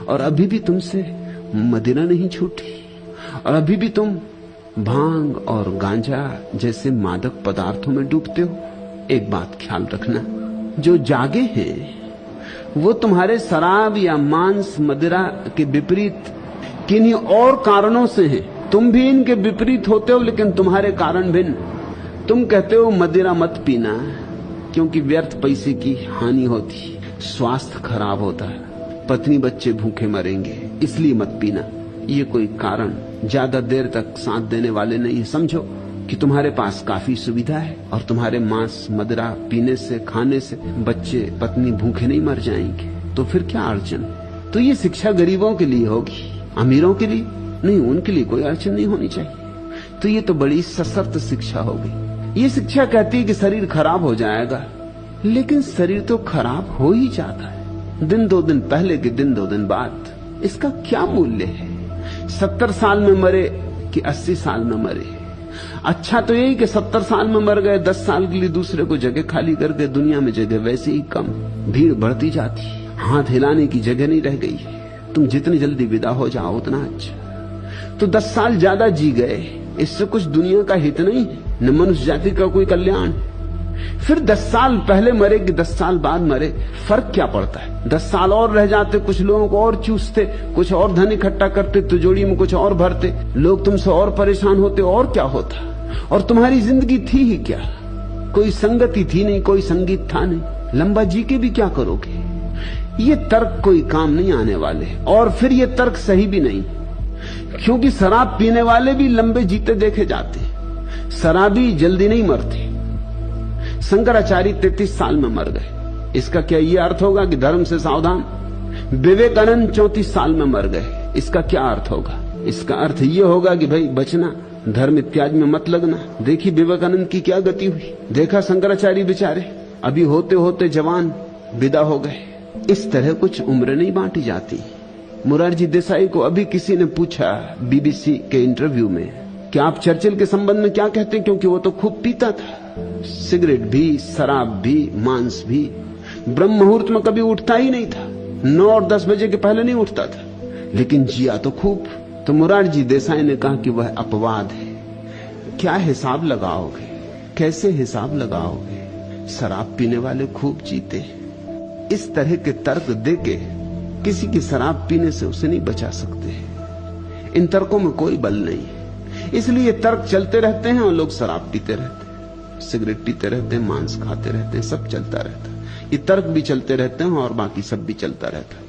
और अभी भी तुमसे मदिरा नहीं छूटी, और अभी भी तुम भांग और गांजा जैसे मादक पदार्थों में डूबते हो। एक बात ख्याल रखना, जो जागे हैं वो तुम्हारे शराब या मांस मदिरा के विपरीत किन्हीं और कारणों से हैं। तुम भी इनके विपरीत होते हो, लेकिन तुम्हारे कारण भिन्न। तुम कहते हो मदिरा मत पीना क्योंकि व्यर्थ पैसे की हानि होती, स्वास्थ्य खराब होता है, पत्नी बच्चे भूखे मरेंगे, इसलिए मत पीना। ये कोई कारण ज्यादा देर तक साथ देने वाले नहीं। समझो कि तुम्हारे पास काफी सुविधा है और तुम्हारे मांस मदिरा पीने से, खाने से बच्चे पत्नी भूखे नहीं मर जाएंगे, तो फिर क्या अड़चन? तो ये शिक्षा गरीबों के लिए होगी, अमीरों के लिए नहीं। उनके लिए कोई अड़चन नहीं होनी चाहिए। तो ये तो बड़ी सशर्त शिक्षा हो गई। ये शिक्षा कहती है कि शरीर खराब हो जाएगा, लेकिन शरीर तो खराब हो ही जाता है, दिन 2 दिन पहले के दिन 2 दिन बाद। इसका क्या मूल्य है? 70 साल में मरे कि 80 साल में मरे? अच्छा तो यही कि 70 साल में मर गए, 10 साल के लिए दूसरे को जगह खाली कर गए। दुनिया में जगह वैसे ही कम, भीड़ बढ़ती जाती, हाथ हिलाने की जगह नहीं रह गई। तुम जितनी जल्दी विदा हो जाओ उतना अच्छा। तो 10 साल ज्यादा जी गए, इससे कुछ दुनिया का हित नहीं है, न मनुष्य जाति का कोई कल्याण। फिर 10 साल पहले मरे कि 10 साल बाद मरे, फर्क क्या पड़ता है? 10 साल और रह जाते, कुछ लोगों को और चूसते, कुछ और धन इकट्ठा करते, तिजोरी में कुछ और भरते, लोग तुमसे और परेशान होते, और क्या होता? और तुम्हारी जिंदगी थी ही क्या? कोई संगति थी नहीं, कोई संगीत था नहीं। लंबा जी के भी क्या करोगे? ये तर्क कोई काम नहीं आने वाले। और फिर ये तर्क सही भी नहीं, क्योंकि शराब पीने वाले भी लंबे जीते देखे जाते, शराबी जल्दी नहीं मरते। शंकराचार्य 33 साल में मर गए, इसका क्या ये अर्थ होगा कि धर्म से सावधान? विवेकानंद 34 साल में मर गए, इसका क्या अर्थ होगा? इसका अर्थ ये होगा कि भाई बचना, धर्म इत्यादि में मत लगना। देखी विवेकानंद की क्या गति हुई, देखा शंकराचार्य बेचारे अभी होते होते जवान विदा हो गए। इस तरह कुछ उम्र नहीं बांटी जाती। मोरारजी देसाई को अभी किसी ने पूछा बीबीसी के इंटरव्यू में कि आप चर्चिल के संबंध में क्या कहते हैं, क्योंकि वो तो खूब पीता था, सिगरेट भी, शराब भी, मांस भी, ब्रह्म मुहूर्त में कभी उठता ही नहीं था, 9 और 10 बजे के पहले नहीं उठता था, लेकिन जिया तो खूब। तो मोरारजी देसाई ने कहा कि वह अपवाद है। क्या हिसाब लगाओगे, कैसे हिसाब लगाओगे? शराब पीने वाले खूब जीते। इस तरह के तर्क देके किसी की शराब पीने से उसे नहीं बचा सकते। इन तर्कों में कोई बल नहीं, इसलिए तर्क चलते रहते हैं और लोग शराब पीते रहते हैं, सिगरेट पीते रहते हैं, मांस खाते रहते हैं, सब चलता रहता है। ये तर्क भी चलते रहते हैं और बाकी सब भी चलता रहता है।